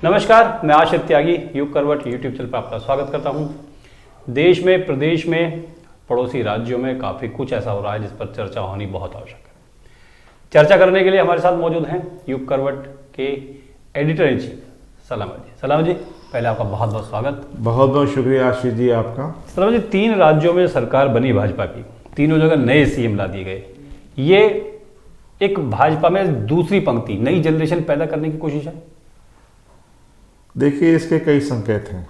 नमस्कार, मैं आशिष त्यागी युग करवट यूट्यूब चैनल पर आपका स्वागत करता हूं। देश में, प्रदेश में, पड़ोसी राज्यों में काफ़ी कुछ ऐसा हो रहा है जिस पर चर्चा होनी बहुत आवश्यक है। चर्चा करने के लिए हमारे साथ मौजूद हैं युग करवट के एडिटर इन चीफ सलामत जी। सलामत जी, पहले आपका बहुत बहुत स्वागत। बहुत बहुत शुक्रिया आशीष जी आपका। सलामत जी, 3 राज्यों में सरकार बनी भाजपा की, तीनों जगह नए सीएम ला दिए गए। ये एक भाजपा में दूसरी पंक्ति, नई जनरेशन पैदा करने की कोशिश है। देखिए, इसके कई संकेत हैं,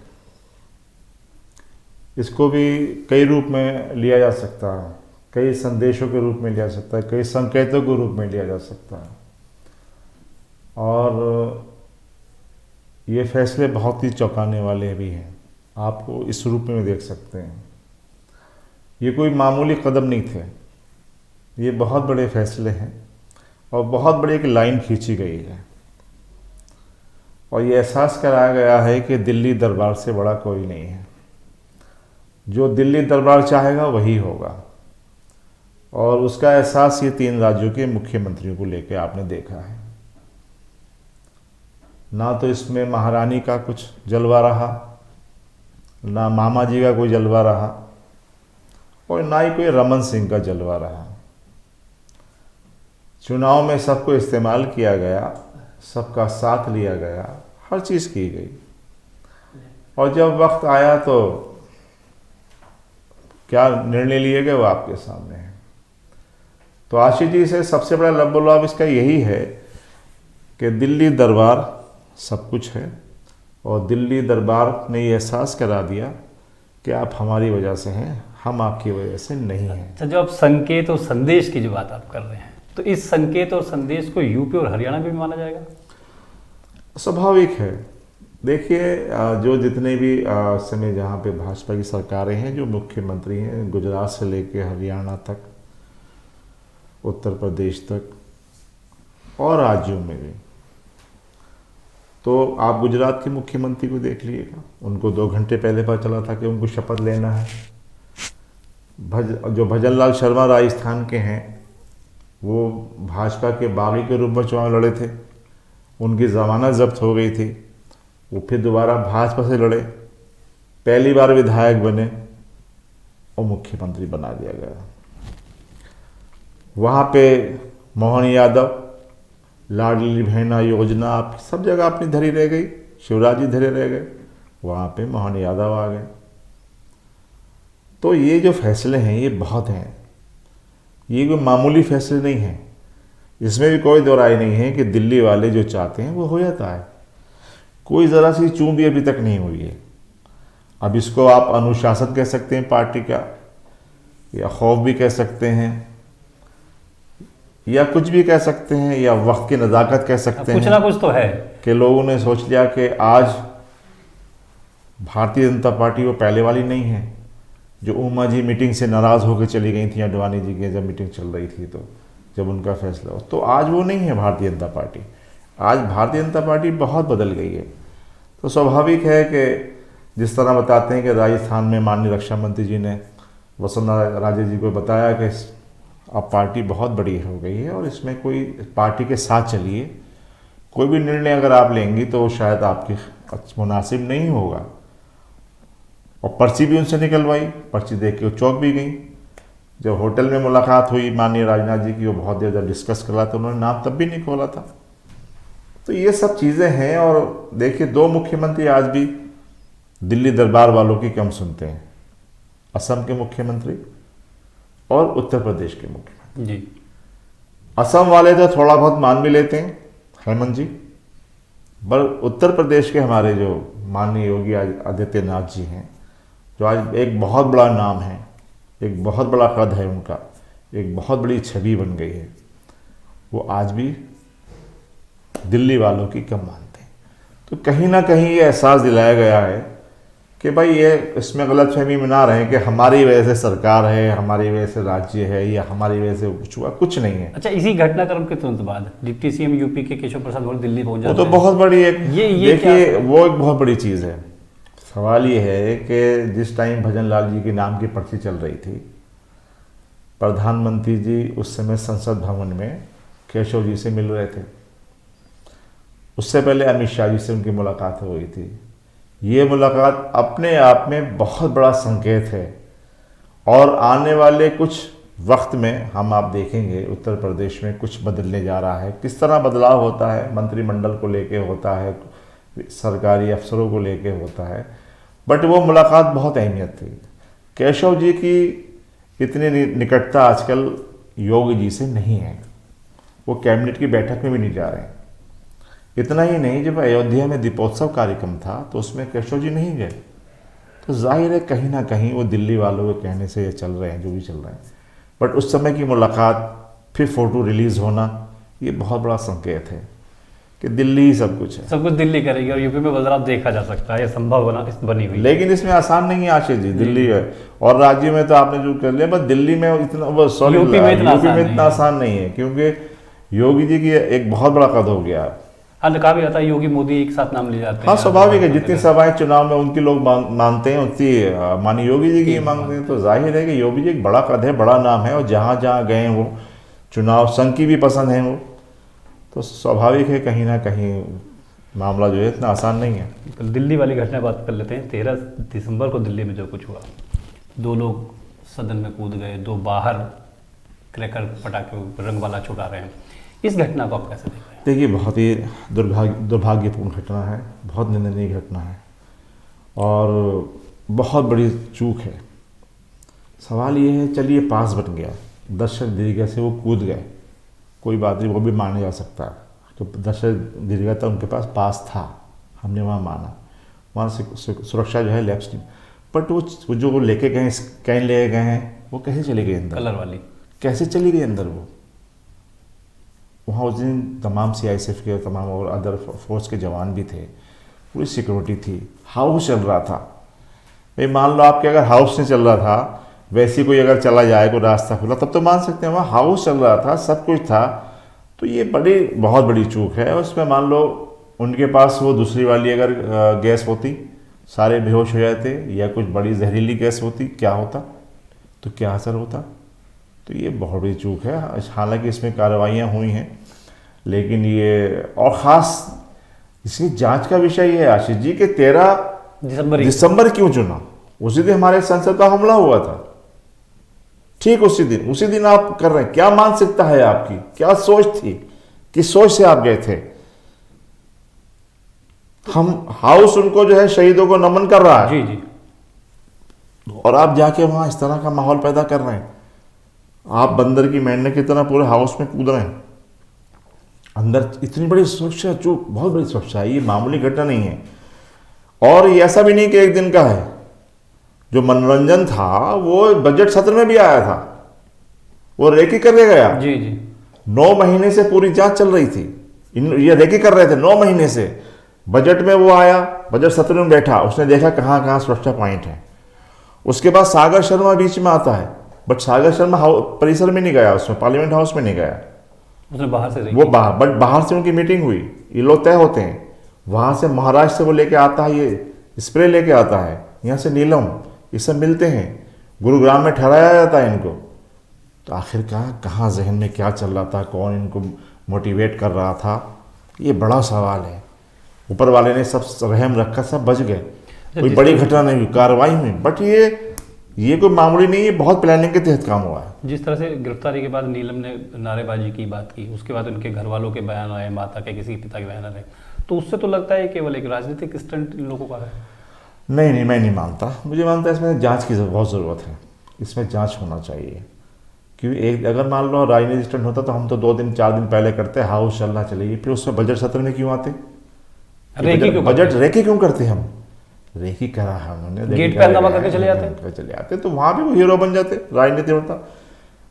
इसको भी कई रूप में लिया जा सकता है, कई संदेशों के रूप में लिया जा सकता है, कई संकेतों के रूप में लिया जा सकता है। और ये फैसले बहुत ही चौंकाने वाले भी हैं, आपको इस रूप में देख सकते हैं। ये कोई मामूली कदम नहीं थे, ये बहुत बड़े फैसले हैं और बहुत बड़ी एक लाइन खींची गई है। और ये एहसास कराया गया है कि दिल्ली दरबार से बड़ा कोई नहीं है। जो दिल्ली दरबार चाहेगा वही होगा। और उसका एहसास ये 3 राज्यों के मुख्यमंत्रियों को लेकर आपने देखा है। ना तो इसमें महारानी का कुछ जलवा रहा, ना मामा जी का कोई जलवा रहा, और ना ही कोई रमन सिंह का जलवा रहा। चुनाव में सबको इस्तेमाल किया गया, सबका साथ लिया गया, हर चीज़ की गई। और जब वक्त आया तो क्या निर्णय लिए गए वो आपके सामने है। तो आशीष जी से सबसे बड़ा लबोलाभ इसका यही है कि दिल्ली दरबार सब कुछ है और दिल्ली दरबार ने ये एहसास करा दिया कि आप हमारी वजह से हैं, हम आपकी वजह से नहीं हैं। अच्छा, जो आप संकेत और संदेश की जो बात आप कर रहे हैं, तो इस संकेत और संदेश को यूपी और हरियाणा में भी माना जाएगा? स्वाभाविक है। देखिए, जो जितने भी समय जहाँ पे भाजपा की सरकारें हैं, जो मुख्यमंत्री हैं, गुजरात से लेकर हरियाणा तक, उत्तर प्रदेश तक और राज्यों में भी, तो आप गुजरात के मुख्यमंत्री को देख लीजिएगा, उनको 2 घंटे पहले पता चला था कि उनको शपथ लेना है। जो भजन लाल शर्मा राजस्थान के हैं, वो भाजपा के बागी के रूप में चुनाव लड़े थे, उनकी जमानत जब्त हो गई थी, वो फिर दोबारा भाजपा से लड़े, पहली बार विधायक बने और मुख्यमंत्री बना दिया गया। वहाँ पे मोहन यादव, लाडली बहना योजना आप सब जगह अपनी धरी रह गई, शिवराज जी धरे रह गए, वहाँ पे मोहन यादव आ गए। तो ये जो फैसले हैं ये बहुत हैं, ये कोई मामूली फैसले नहीं हैं। इसमें भी कोई दो राय नहीं है कि दिल्ली वाले जो चाहते हैं वो हो जाता है। कोई ज़रा सी चूं भी अभी तक नहीं हुई है। अब इसको आप अनुशासन कह सकते हैं पार्टी का, या खौफ भी कह सकते हैं, या कुछ भी कह सकते हैं, या वक्त की नज़ाकत कह सकते हैं। कुछ ना कुछ तो है कि लोगों ने सोच लिया कि आज भारतीय जनता पार्टी वो पहले वाली नहीं है जो उमा जी मीटिंग से नाराज़ होकर चली गई थी, अडवाणी जी की जब मीटिंग चल रही थी, तो जब उनका फैसला हो, तो आज वो नहीं है भारतीय जनता पार्टी। आज भारतीय जनता पार्टी बहुत बदल गई है। तो स्वाभाविक है कि जिस तरह बताते हैं कि राजस्थान में माननीय रक्षा मंत्री जी ने वसुंधरा राजे जी को बताया कि अब पार्टी बहुत बड़ी हो गई है और इसमें कोई पार्टी के साथ चलिए, कोई भी निर्णय अगर आप लेंगी तो शायद आपके मुनासिब नहीं होगा। और पर्ची भी उनसे निकलवाई, पर्ची देख के वो चौंक भी गई। जब होटल में मुलाकात हुई माननीय राजनाथ जी की, वो बहुत देर जब डिस्कस कर रहा था, उन्होंने नाम तब भी नहीं खोला था। तो ये सब चीज़ें हैं। और देखिए, 2 मुख्यमंत्री आज भी दिल्ली दरबार वालों की कम सुनते हैं, असम के मुख्यमंत्री और उत्तर प्रदेश के मुख्यमंत्री जी। असम वाले तो थोड़ा बहुत मान भी लेते हैं, हेमंत जी, पर उत्तर प्रदेश के हमारे जो माननीय योगी आदित्यनाथ जी हैं, जो आज एक बहुत बड़ा नाम है, एक बहुत बड़ा कद है उनका, एक बहुत बड़ी छवि बन गई है, वो आज भी दिल्ली वालों की कम मानते हैं। तो कहीं ना कहीं ये एहसास दिलाया गया है कि भाई ये इसमें गलतफहमी में ना रहें कि हमारी वजह से सरकार है, हमारी वजह से राज्य है, या हमारी वजह से कुछ हुआ, कुछ नहीं है। अच्छा, इसी घटनाक्रम के तुरंत बाद डिप्टी सीएम यूपी के केशव प्रसाद मौर्य दिल्ली पहुंच जाते वो तो बहुत बड़ी एक ये देखिए, वो एक बहुत बड़ी चीज़ है। सवाल ये है कि जिस टाइम भजन लाल जी के नाम की पर्ची चल रही थी, प्रधानमंत्री जी उस समय संसद भवन में केशव जी से मिल रहे थे। उससे पहले अमित शाह जी से उनकी मुलाकात हुई थी। ये मुलाकात अपने आप में बहुत बड़ा संकेत है और आने वाले कुछ वक्त में हम आप देखेंगे उत्तर प्रदेश में कुछ बदलने जा रहा है। किस तरह बदलाव होता है, मंत्रिमंडल को लेके होता है, सरकारी अफसरों को लेके होता है, बट वो मुलाकात बहुत अहमियत थी। केशव जी की इतनी निकटता आजकल योगी जी से नहीं है, वो कैबिनेट की बैठक में भी नहीं जा रहे हैं। इतना ही नहीं, जब अयोध्या में दीपोत्सव कार्यक्रम था तो उसमें केशव जी नहीं गए, तो जाहिर है कहीं ना कहीं वो दिल्ली वालों के कहने से ये चल रहे हैं जो भी चल रहे हैं। बट उस समय की मुलाकात, फिर फोटो रिलीज होना, ये बहुत बड़ा संकेत है कि दिल्ली ही सब कुछ है, सब कुछ दिल्ली करेगी और यूपी में बदलाव देखा जा सकता है, ये संभव बनी हुई। लेकिन इसमें आसान नहीं है आशीष जी। दिल्ली है और राज्य में तो आपने जो कर लिया, बस दिल्ली में इतना, सॉरी यूपी में इतना आसान नहीं है, क्योंकि योगी जी की एक बहुत बड़ा कद हो गया। हाँ, कहा भी जाता है योगी मोदी एक साथ नाम ले जाते हैं। हाँ, स्वाभाविक है, जितनी सभाएं चुनाव में उनकी लोग मानते हैं उतनी माननीय योगी जी की मांगते हैं, तो जाहिर है कि योगी जी एक बड़ा कद है, बड़ा नाम है, और जहाँ जहाँ गए वो चुनाव संघ की भी पसंद है वो, तो स्वाभाविक है कहीं ना कहीं मामला जो है इतना आसान नहीं है। दिल्ली वाली घटना बात कर लेते हैं। 13 दिसंबर को दिल्ली में जो कुछ हुआ, 2 लोग सदन में कूद गए, 2 बाहर क्रैकर पटाखे रंग वाला छुड़ा रहे हैं, इस घटना को आप कैसे देख रहे हैं? देखिए, बहुत ही दुर्भाग्यपूर्ण घटना है, बहुत निंदनीय घटना है और बहुत बड़ी चूक है। सवाल ये है, चलिए पास बन गया, दर्शक दीर्घा से वो कूद गए, कोई बात नहीं, वो भी माना जा सकता है, तो दर्शक दीर्घा तक उनके पास था, हमने वहाँ माना, वहाँ से सुरक्षा जो है लैप्स नहीं, बट वो जो वो लेके गए, कैन ले गए हैं, वो कैसे चले गए अंदर? कलर वाली कैसे चली गई अंदर? वो वहाँ उस दिन तमाम CISF के और तमाम और अदर फोर्स के जवान भी थे, पूरी सिक्योरिटी थी, हाउस चल रहा था। भाई मान लो आपके अगर हाउस नहीं चल रहा था, वैसे कोई अगर चला जाए, कोई रास्ता खुला, तब तो मान सकते हैं, वहाँ हाउस चल रहा था, सब कुछ था, तो ये बहुत बड़ी चूक है। उसमें मान लो उनके पास वो दूसरी वाली अगर गैस होती, सारे बेहोश हो जाते, या कुछ बड़ी जहरीली गैस होती, क्या होता, तो क्या असर होता? तो ये बहुत बड़ी चूक है। हालांकि इसमें कार्रवाइयाँ हुई हैं, लेकिन ये, और ख़ास इसकी जांच का विषय ये है आशीष जी कि 13 दिसंबर क्यों चुना? उसी दिन हमारे संसद का हमला हुआ था, ठीक उसी दिन आप कर रहे हैं। क्या मानसिकता है आपकी, क्या सोच थी, किस सोच से आप गए थे? हम हाउस उनको जो है शहीदों को नमन कर रहा है, जी, और आप जाके वहां इस तरह का माहौल पैदा कर रहे हैं। आप बंदर की मेंढक की तरह पूरे हाउस में कूद रहे हैं, अंदर इतनी बड़ी सुरक्षा चूक, बहुत बड़ी सुरक्षा है, ये मामूली घटना नहीं है। और ये ऐसा भी नहीं कि एक दिन का है, जो मनोरंजन था वो बजट सत्र में भी आया था, वो रेकी करके गया। जी 9 महीने से पूरी जांच चल रही थी, ये रेकी कर रहे थे 9 महीने से। बजट में वो आया, बजट सत्र में बैठा, उसने देखा कहाँ कहाँ सुरक्षा पॉइंट है। उसके बाद सागर शर्मा बीच में आता है, बट सागर शर्मा परिसर में नहीं गया, उसमें पार्लियामेंट हाउस में नहीं गया, उसने बाहर से वो बाहर से उनकी मीटिंग हुई, ये लोग तय होते हैं। वहां से महाराष्ट्र से वो लेके आता है, ये स्प्रे लेके आता है, यहाँ से नीलम, ये सब मिलते हैं, गुरुग्राम में ठहराया जाता है इनको। तो आखिरकार कहाँ जहन में क्या चल रहा था, कौन इनको मोटिवेट कर रहा था, ये बड़ा सवाल है। ऊपर वाले ने सब रहम रखा, सब बच गए, कोई बड़ी घटना नहीं हुई, कार्रवाई हुई, बट ये कोई मामूली नहीं है, बहुत प्लानिंग के तहत काम हुआ है। जिस तरह से गिरफ्तारी के बाद नीलम ने नारेबाजी की बात की, उसके बाद उनके घर वालों के बयान आए, माता के, किसी पिता के बयान आए, तो उससे तो लगता है केवल एक राजनीतिक स्टंट इन लोगों का है। नहीं, मैं नहीं मानता, मुझे मानता है इसमें जांच की बहुत ज़रूरत है, इसमें जांच होना चाहिए। क्योंकि एक अगर मान लो राजनीतिक स्टंट होता तो हम तो 2 दिन 4 दिन पहले करते, हाउस चलना चलेगी, फिर उसमें बजट सत्र में क्यों आते? बजट रेकी क्यों करते? हम रेकी करा है उन्होंने, गेट पे हंगामा करके चले जाते, तो वहां भी वो हीरो बन जाते, राजनीति होता।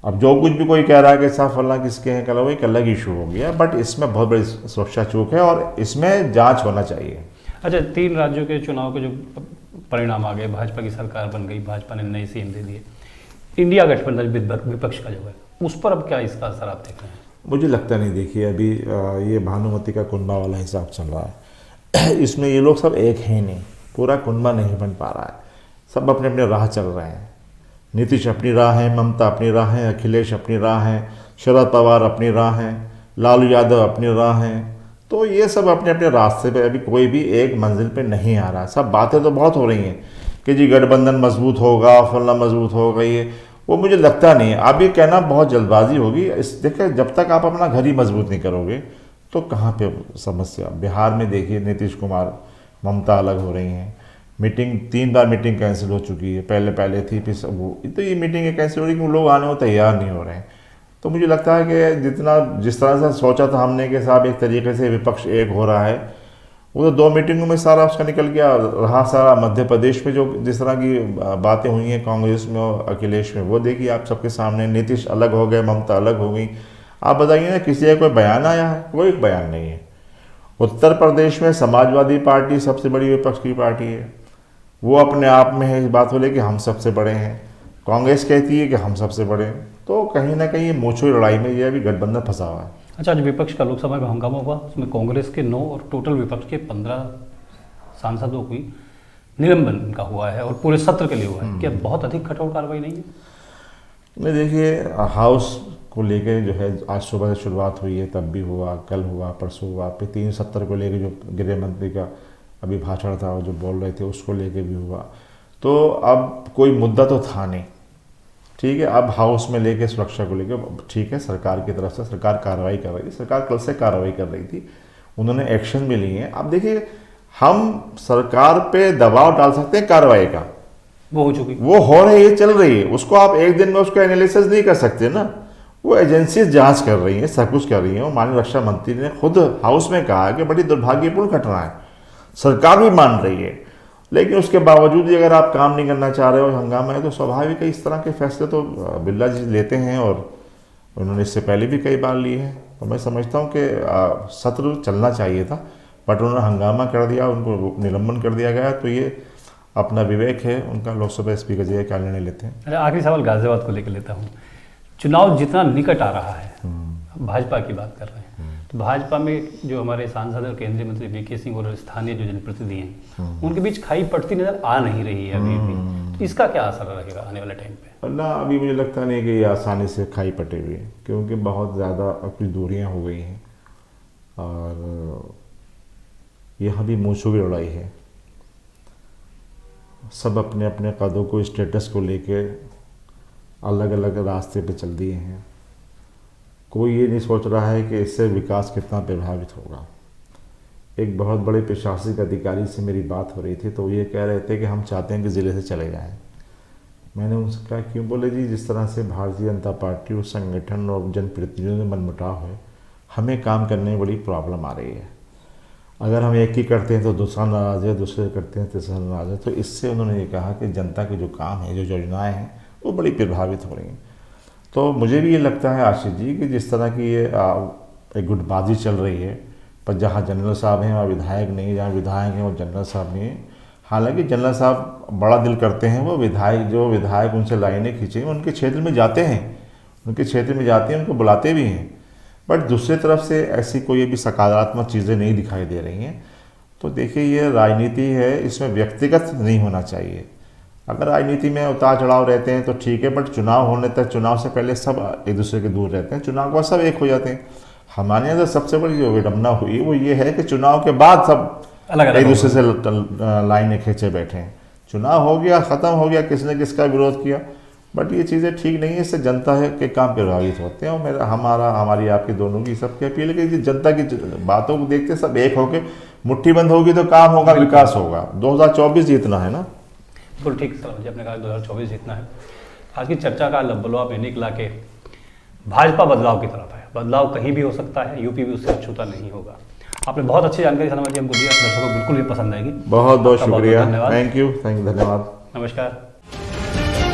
अब जो कुछ भी कोई कह रहा है कि साफ फल्ला किसके हैं, कल वही अलग इशू हो गया, बट इसमें बहुत बड़ी सुरक्षा चूक है और इसमें जांच होना चाहिए। अच्छा, 3 राज्यों के चुनाव के जो परिणाम आ गए, भाजपा की सरकार बन गई, भाजपा ने नई सीएम दे दिए, इंडिया गठबंधन विपक्ष का जो है, उस पर अब क्या इसका असर आप देख रहे हैं? मुझे लगता नहीं। देखिए, अभी ये भानुमति का कुंबा वाला हिसाब चल रहा है, इसमें ये लोग सब एक हैं नहीं, पूरा कुंबा नहीं बन पा रहा है, सब अपने अपने राह चल रहे हैं। नीतीश अपनी राह है, ममता अपनी राह है, अखिलेश अपनी राह है, शरद पवार अपनी राह है, लालू यादव अपनी राह है, तो ये सब अपने अपने रास्ते पे, अभी कोई भी एक मंजिल पे नहीं आ रहा। सब बातें तो बहुत हो रही हैं कि जी गठबंधन मजबूत होगा, फलना मजबूत होगा, ये वो मुझे लगता नहीं है। अब ये कहना बहुत जल्दबाजी होगी। इस देखिए, जब तक आप अपना घर ही मजबूत नहीं करोगे तो कहाँ पे समस्या। बिहार में देखिए, नीतीश कुमार ममता अलग हो रही हैं, मीटिंग 3 बार मीटिंग कैंसिल हो चुकी है, पहले थी, फिर वो तो ये मीटिंग कैंसिल हो रही है कि लोग आने को तैयार नहीं हो रहे हैं। तो मुझे लगता है कि जिस तरह से सोचा था हमने कि साहब एक तरीके से विपक्ष एक हो रहा है, वो तो 2 मीटिंगों में सारा उसका निकल गया। रहा सारा मध्य प्रदेश में जो जिस तरह की बातें हुई हैं कांग्रेस में और अखिलेश में, वो देखिए आप सबके सामने। नीतीश अलग हो गए, ममता अलग हो गई। आप बताइए ना, किसी का कोई बयान आया है? कोई बयान नहीं है। उत्तर प्रदेश में समाजवादी पार्टी सबसे बड़ी विपक्ष की पार्टी है, वो अपने आप में है इस बात को लेकर हम सबसे बड़े हैं। कांग्रेस कहती है कि हम सबसे बड़े हैं। तो कहीं ना कहीं ये मोछो लड़ाई में ये अभी गठबंधन फंसा हुआ है। अच्छा, आज विपक्ष का लोकसभा में हंगामा हुआ, उसमें कांग्रेस के 9 और टोटल विपक्ष के 15 सांसदों की निलंबन का हुआ है और पूरे सत्र के लिए हुआ है। क्या बहुत अधिक कठोर कार्रवाई नहीं है? नहीं, देखिए, हाउस को लेके जो है आज सुबह से शुरुआत हुई है, तब भी हुआ, कल हुआ, परसों हुआ, फिर 370 को लेके जो गृह मंत्री का अभी भाषण था और जो बोल रहे थे उसको लेके भी हुआ। तो अब कोई मुद्दा तो था नहीं, ठीक है। अब हाउस में लेके सुरक्षा को लेके ठीक है, सरकार की तरफ से सरकार कार्रवाई कर रही थी, सरकार कल से कार्रवाई कर रही थी, उन्होंने एक्शन भी लिए हैं। अब देखिए, हम सरकार पे दबाव डाल सकते हैं कार्रवाई का, वो हो चुकी, वो हो रही है, चल रही है, उसको आप एक दिन में उसका एनालिसिस नहीं कर सकते ना। वो एजेंसीज जांच कर रही हैं, सब कुछ कर रही हैं। माननीय रक्षा मंत्री ने खुद हाउस में कहा कि बड़ी दुर्भाग्यपूर्ण घटना है, सरकार भी मान रही है, लेकिन उसके बावजूद भी अगर आप काम नहीं करना चाह रहे हो, हंगामा है, तो स्वाभाविक है इस तरह के फैसले तो बिरला जी लेते हैं और उन्होंने इससे पहले भी कई बार लिए हैं। तो मैं समझता हूँ कि सत्र चलना चाहिए था, बट उन्होंने हंगामा कर दिया, उनको निलंबन कर दिया गया। तो ये अपना विवेक है उनका, लोकसभा स्पीकर जी क्या निर्णय लेते हैं। अरे आखिरी सवाल गाजियाबाद को लेकर लेता हूँ। चुनाव जितना निकट आ रहा है, भाजपा की बात कर रहे हैं, तो भाजपा में जो हमारे सांसद और केंद्रीय मंत्री वीके सिंह और स्थानीय जो जनप्रतिनिधि हैं, उनके बीच खाई पड़ती नजर आ नहीं रही है अभी भी। तो इसका क्या असर रहेगा आने वाले टाइम पे? ना, अभी मुझे लगता नहीं कि ये आसानी से खाई पटे हुए हैं, क्योंकि बहुत ज़्यादा अपनी दूरियां हो गई हैं और यहाँ भी मूंछों की लड़ाई है। सब अपने अपने कदों को, स्टेटस को लेके अलग अलग रास्ते पे चल दिए हैं। कोई ये नहीं सोच रहा है कि इससे विकास कितना प्रभावित होगा। एक बहुत बड़े प्रशासनिक अधिकारी से मेरी बात हो रही थी, तो ये कह रहे थे कि हम चाहते हैं कि ज़िले से चले जाएं। मैंने उनसे कहा क्यों? बोले जी, जिस तरह से भारतीय जनता पार्टी और संगठन और जनप्रतिनिधियों में मनमुटाव है, हमें काम करने में बड़ी प्रॉब्लम आ रही है। अगर हम एक ही करते हैं तो दूसरा नाराज़ है, दूसरे करते हैं तीसरा नाराज़ है। तो इससे उन्होंने ये कहा कि जनता के जो काम है, जो योजनाएँ हैं, वो बड़ी प्रभावित हो रही हैं। तो मुझे भी ये लगता है आशीष जी कि जिस तरह की ये एक गुटबाजी चल रही है, पर जहाँ जनरल साहब हैं वहाँ विधायक नहीं, जहाँ विधायक हैं वो जनरल साहब नहीं है। हालांकि जनरल साहब बड़ा दिल करते हैं, वो विधायक उनसे लाइनें खींचे, उनके क्षेत्र में जाते हैं, उनको बुलाते भी हैं। बट दूसरी तरफ से ऐसी कोई भी सकारात्मक चीज़ें नहीं दिखाई दे रही हैं। तो देखिए, ये राजनीति है, इसमें व्यक्तिगत नहीं होना चाहिए। अगर राजनीति में उतार चढ़ाव रहते हैं तो ठीक है, बट चुनाव होने तक, चुनाव से पहले सब एक दूसरे के दूर रहते हैं, चुनाव के बाद सब एक हो जाते हैं। हमारे यहाँ तो सबसे बड़ी जो विडम्बना हुई वो ये है कि चुनाव के बाद सब एक दूसरे से लाइनें खींचे बैठे हैं। चुनाव हो गया, ख़त्म हो गया, किसने किसका विरोध किया, बट ये चीज़ें ठीक नहीं है। इससे जनता है के काम प्रभावित होते हैं। और हमारी आपकी दोनों की सबकी अपील है कि जनता की बातों को देखते सब एक होकर मुट्ठी बंद होगी तो काम होगा, विकास होगा। 2024 जीतना है ना। बिल्कुल ठीक सर जी, आपने कहा 2024 जीतना है। आज की चर्चा का लबलो में निकला के भाजपा बदलाव की तरफ है। बदलाव कहीं भी हो सकता है, यूपी भी उससे अछूता नहीं होगा। आपने बहुत अच्छी जानकारी सलमान जी हमको दी, दर्शकों को बिल्कुल भी पसंद आएगी। बहुत बहुत शुक्रिया, थैंक यू, धन्यवाद, नमस्कार।